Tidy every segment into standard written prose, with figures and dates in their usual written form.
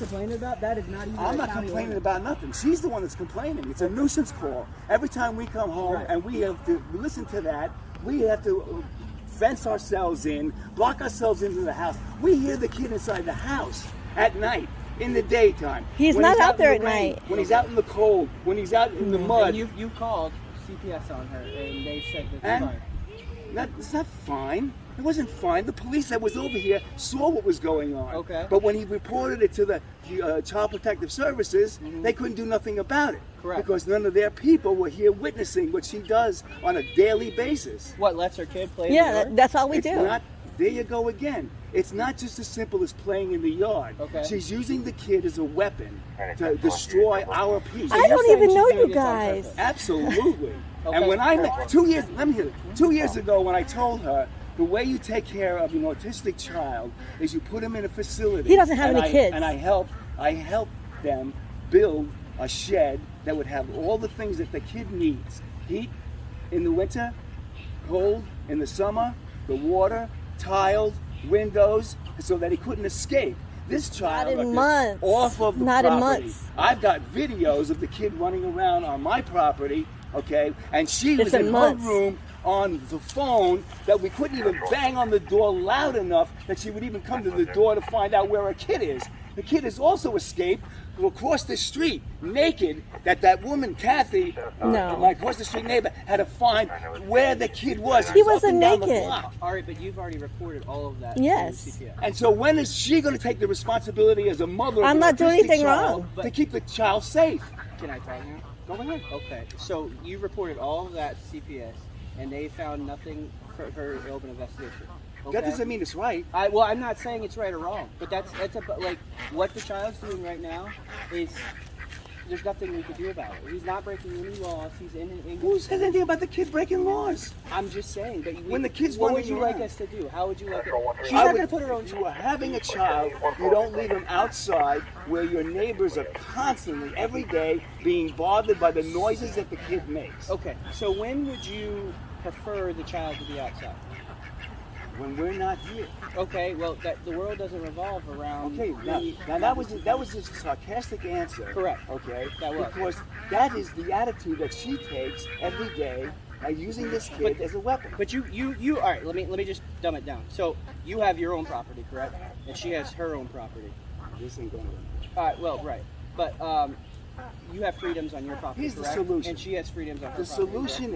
complaining about? That is not even I'm not complaining about nothing. She's the one that's complaining. It's a nuisance call. Every time we come home and we have to listen to that, we have to fence ourselves in, block ourselves into the house. We hear the kid inside the house at night, in the daytime. He's not out there at night. When he's out in the cold, when he's out in the mud. And you called CPS on her, and they said that it's fine. It's not fine. It wasn't fine. The police that was over here saw what was going on. Okay. But when he reported it to the Child Protective Services, they couldn't do nothing about it. Correct. Because none of their people were here witnessing what she does on a daily basis. What, lets her kid play in the Yeah, yard? that's all we It's do. not, there you go again. It's not just as simple as playing in the yard. Okay. She's using the kid as a weapon to destroy our peace. I don't saying even she's know doing you this on guys. purpose? Absolutely. Okay. And when I met 2 years, let me hear it. 2 years ago, when I told her the way you take care of an autistic child is you put him in a facility. He doesn't have and any kids. And I helped them build a shed that would have all the things that the kid needs: heat in the winter, cold in the summer, the water, tiled windows, so that he couldn't escape. This child in months. off of the Not in property. months. I've got videos of the kid running around on my property, okay? And she was in months. her room on the phone that we couldn't even bang on the door loud enough that she would even come to the door to find out where her kid is. The kid has also escaped across the street, naked, that woman, Kathy, my across the street neighbor, had to find where the kid was. He was wasn't up and down the naked. block. All right, but you've already reported all of that. Yes. To CPS. And so when is she going to take the responsibility as a mother of I'm an not doing autistic anything child wrong. to keep the child safe? Can I talk now? Go ahead. Okay, so you reported all of that to CPS, and they found nothing for her open investigation. Okay? That doesn't mean it's right. Well, I'm not saying it's right or wrong, but that's like what the child's doing right now is there's nothing we could do about it. He's not breaking any laws. He's in an English. Who said anything about the kid breaking laws? I'm just saying. But When the kid's what would running you like around. us to do? How would you like it? She's I not would- going to put her own. You are having a child. You don't leave him outside where your neighbors are constantly, every day, being bothered by the noises that the kid makes. Okay, so when would you prefer the child to be outside? When we're not here. Okay, well, the world doesn't revolve around. Okay, now that was a sarcastic answer. Correct. Okay, That was. because that is the attitude that she takes every day by using this kid as a weapon. But you all right, let me just dumb it down. So you have your own property, correct? And she has her own property. This ain't going to. All right, well, right. But you have freedoms on your property, Here's the correct? solution. And she has freedoms on her The property. solution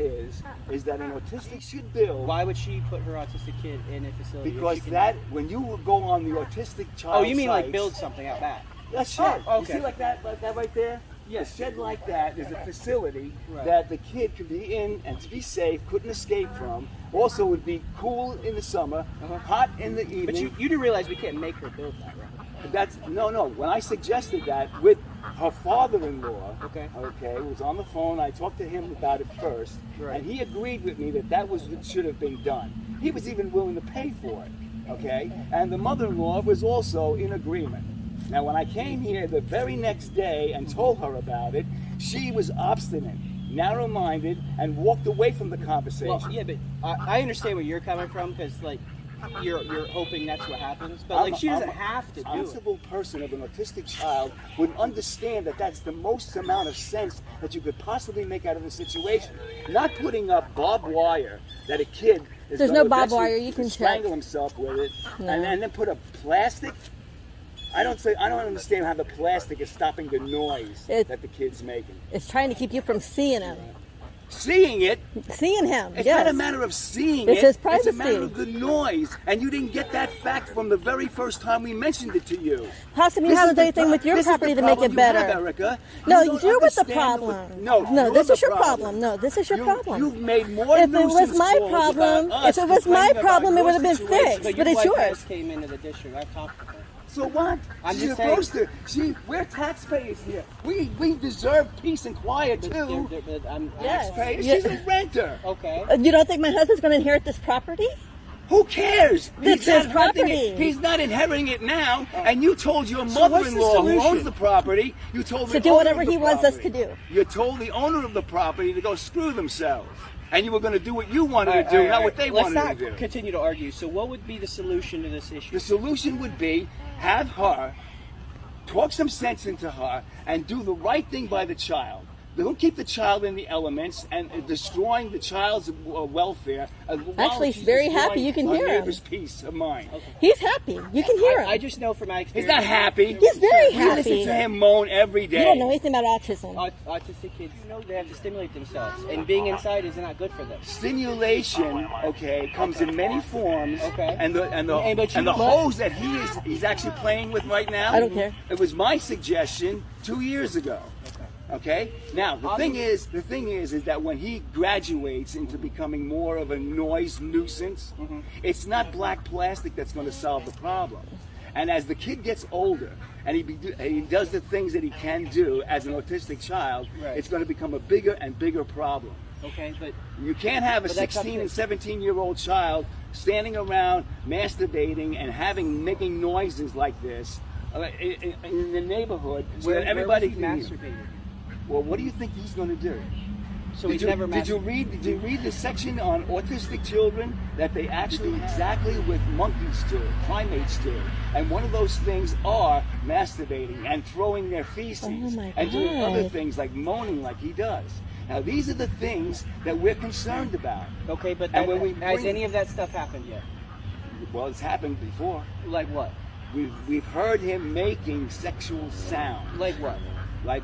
is that an autistic should build. Why would she put her autistic kid in a facility? if Because she can- that, when you go on the autistic child Oh, you mean like sites, build something out back? a shed. Oh, You okay. see like that right there? Yes. A shed like that is a facility Right. that the kid could be in and to be safe, couldn't escape from. Also would be cool in the summer, hot in the evening. But you do realize we can't make her build that, right? That's no. When I suggested that with her father-in-law, Okay. who was on the phone, I talked to him about it first, Right. and he agreed with me that was what should have been done. He was even willing to pay for it, okay? And the mother-in-law was also in agreement. Now, when I came here the very next day and told her about it, she was obstinate, narrow-minded, and walked away from the conversation. Well, yeah, but I understand where you're coming from because like you're hoping that's what happens, but like she doesn't have to A do it. responsible person of an autistic child would understand that that's the most amount of sense that you could possibly make out of the situation. Not putting up barbed wire that a kid is There's gonna no barbed eventually wire, you can strangle check. himself with it, and then put a plastic. I don't understand how the plastic is stopping the noise that the kid's making. It's trying to keep you from seeing him. Seeing it, Seeing him. it's yes. not a matter of seeing It's it. his It's a privacy. matter of the noise, and you didn't get that fact from the very first time we mentioned it to you. Possibly you This haven't is done the anything with your this is the property to make problem it you have, better. Erica. No, You don't you're with the understand problem. No, No, you're this the is your problem. No, this is your problem. You've made more If it was nuisance my calls problem, about us if it was my complaining problem, about it would your have been situation. fixed. your But it's wife yours. just came into the district. I've talked to her. So what? I'm She's just supposed to. We're taxpayers here. We deserve peace and quiet too. Yes. Taxpayers. Yeah. She's a renter. Okay. You don't think my husband's going to inherit this property? Who cares? It's He's not his renting property. it. He's not inheriting it now. And you told your what's the mother-in-law who solution? owns the property, you told To the do owner whatever of the he wants us property. to do. You told the owner of the property to go screw themselves. And you were going to do what you wanted to do, not what they wanted Let's to do. not continue to argue. So what would be the solution to this issue? The solution would be have her talk some sense into her, and do the right thing by the child. Don't keep the child in the elements and destroying the child's welfare. Actually, he's very happy. You can hear him. Neighbor's peace of mind. Okay. He's happy. You can hear him. I just know from my He's experience. not happy. He's very You listen happy. to him moan every day. You don't know anything about autism. Autistic kids, they have to stimulate themselves, and being inside is not good for them. Stimulation, okay, comes in many forms. Okay. And the But hose that he's actually playing with right now. I don't care. It was my suggestion 2 years ago. Okay. Now the thing is that when he graduates into becoming more of a noise nuisance, it's not black plastic that's going to solve the problem. And as the kid gets older and he does the things that he can do as an autistic child, Right. it's going to become a bigger and bigger problem. Okay, but You can't have a But that's 16 and up to- 17-year-old child standing around masturbating and making noises like this in the neighborhood so that everybody where can was he hear. masturbating? Well, what do you think he's going to do? So he's never Did you read the section on autistic children that they actually exactly what monkeys do, primates do, and one of those things are masturbating and throwing their feces Oh my and doing other God. things like moaning like he does. Now these are the things that we're concerned about. Okay, but And when we has bring- any of that stuff happened yet? Well, it's happened before. Like what? We've heard him making sexual sounds, Like what? like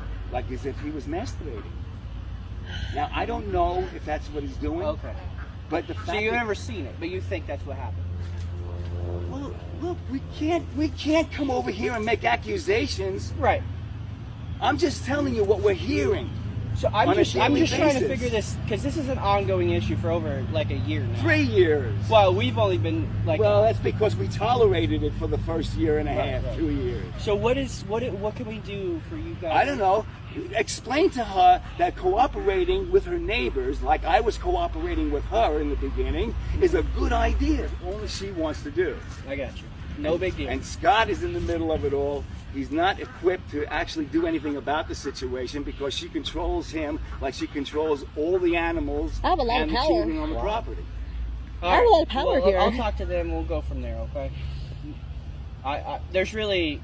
as if he was masturbating. Now I don't know if that's what he's doing. Okay. But the fact So you've that- never seen it, but you think that's what happened. Well, look, we can't come over here and make accusations. Right. I'm just telling you what we're hearing. So On a I'm just daily trying to basis. figure this because this is an ongoing issue for over like a year now. 3 years. Well, we've only been like. Well, that's because we tolerated it for the first year and a Right, half, right. 2 years. So what can we do for you guys? I don't know. Explain to her that cooperating with her neighbors, like I was cooperating with her in the beginning, is a good idea. If only she wants to do. I got you. No big deal. And Scott is in the middle of it all. He's not equipped to actually do anything about the situation because she controls him like she controls all the animals I have a lot and of the power. children on the property. I have a lot of power well, here. I'll talk to them. We'll go from there. Okay. There's really,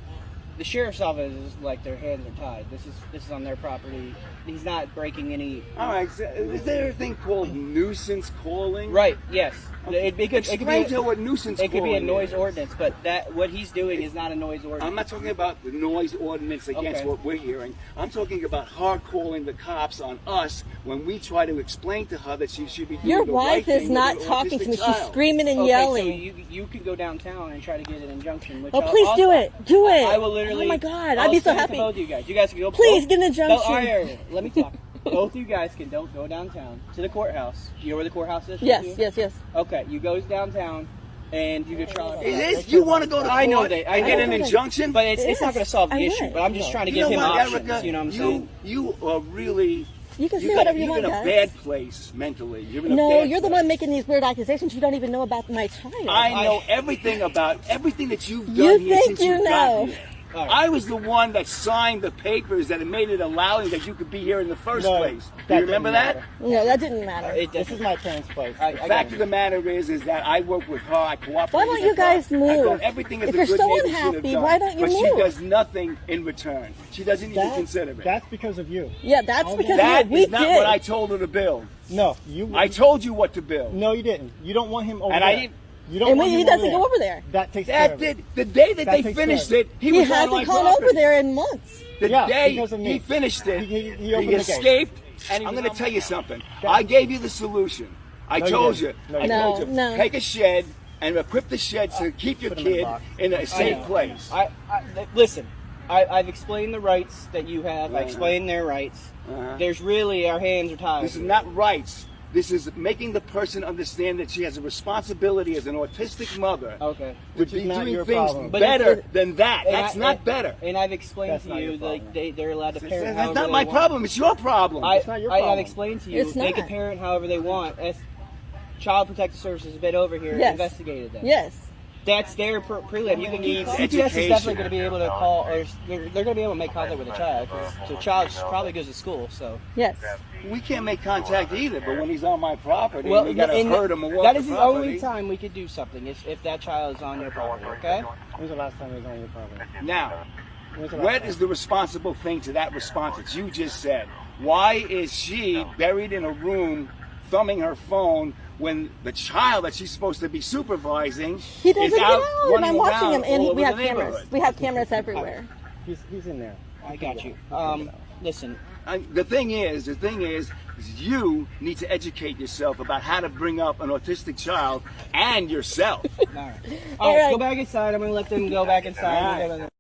the sheriff's office is like their hands are tied. This is on their property. He's not breaking any. All right, so is there a thing called nuisance calling? Right. Yes. Okay. It could Explain be. to her what nuisance It could be a calling noise is. ordinance, but what he's doing is not a noise ordinance. I'm not talking about the noise ordinance against Okay. what we're hearing. I'm talking about her calling the cops on us when we try to explain to her that she should be doing Your the right wife thing is with not an talking to autistic me. She's child. screaming and Okay, yelling. so you could go downtown and try to get an injunction. Which Oh, please do it. Do it. I will literally. Oh my God, I'd I'll be so send it to happy. both of you guys. You guys can go. Please get an injunction. No, all right, let me talk. Both of you guys can don't go downtown to the courthouse. You know where the courthouse is? Yes, You? yes, yes. Okay, you go downtown, and you can try. It is. You want to go to court I know that. I and get know an that. injunction? But it's not going to solve the I issue. would. But I'm just trying to You give know him what, options. Erica? You know what I'm saying? You are really. You can say You're whatever you in want, a guys. bad place mentally. You're in a No, bad you're the place. one making these weird accusations. You don't even know about my child. I know everything about everything that you've done You here think since you you got know. here. All right. I was the one that signed the papers that made it allowing that you could be here in the first No, place. Do that you didn't remember that? matter. No, that didn't matter. This is my parents' place. I The got fact you. of the matter is that I work with her. I cooperate. Why don't with you her. guys I've done move? everything as If a you're good so neighbor should have unhappy, done. why don't you but move? she does nothing in return. She doesn't even consider it. That's because of you. Yeah, that's because That of you. We is not did. what I told her to build. No, you. I told you what to build. No, you didn't. You don't want him over And there. I didn't- You don't And want he him doesn't over go over there. That takes care That of it. did the day that That they takes finished care it. of He He was on hasn't my gone property. over there in months. The Yeah, day because of me. he finished it, He he opened the gate. escaped. And he I'm was going to on tell my you property. something. I gave you the solution. I No, you told didn't. you. No, I you didn't. told you. No. Take a shed and equip the shed to keep your Put him in the kid box. in a safe know. place. Listen, I've explained the rights that you have. I explained their rights. Uh-huh. There's really, our hands are tied. This is not rights. This is making the person understand that she has a responsibility as an autistic mother Okay. to Which be is not doing your things problem. But better it's- than that. And That's I- not and- better. And I've explained That's to not you your like problem. they're allowed to parent That's however not they my want. problem. It's your problem. I've not your problem. explained to you It's they not. can parent however they want. As Child Protective Services has been over here and Yes. investigated that. Yes. That's their prelim. You can Needs CPS is education. definitely going to be able to call, or they're going to be able to make contact with the child because the child probably goes to school. So Yes. We can't make contact either, but when he's on my property, well, we got to and hurt him or that is the only time we could do something is if that child is on your property. Okay. When was the last time he was on your property? Now, What is the responsible thing to that response that you just said? Why is she buried in a room thumbing her phone when the child that she's supposed to be supervising He doesn't is get out out, and running I'm watching him, around and all we over have the cameras. neighborhood? We have cameras everywhere. He's in there. I got you. Listen, The thing is, you need to educate yourself about how to bring up an autistic child and yourself. all right. All right. Go back inside. I'm gonna let them go back inside. All right.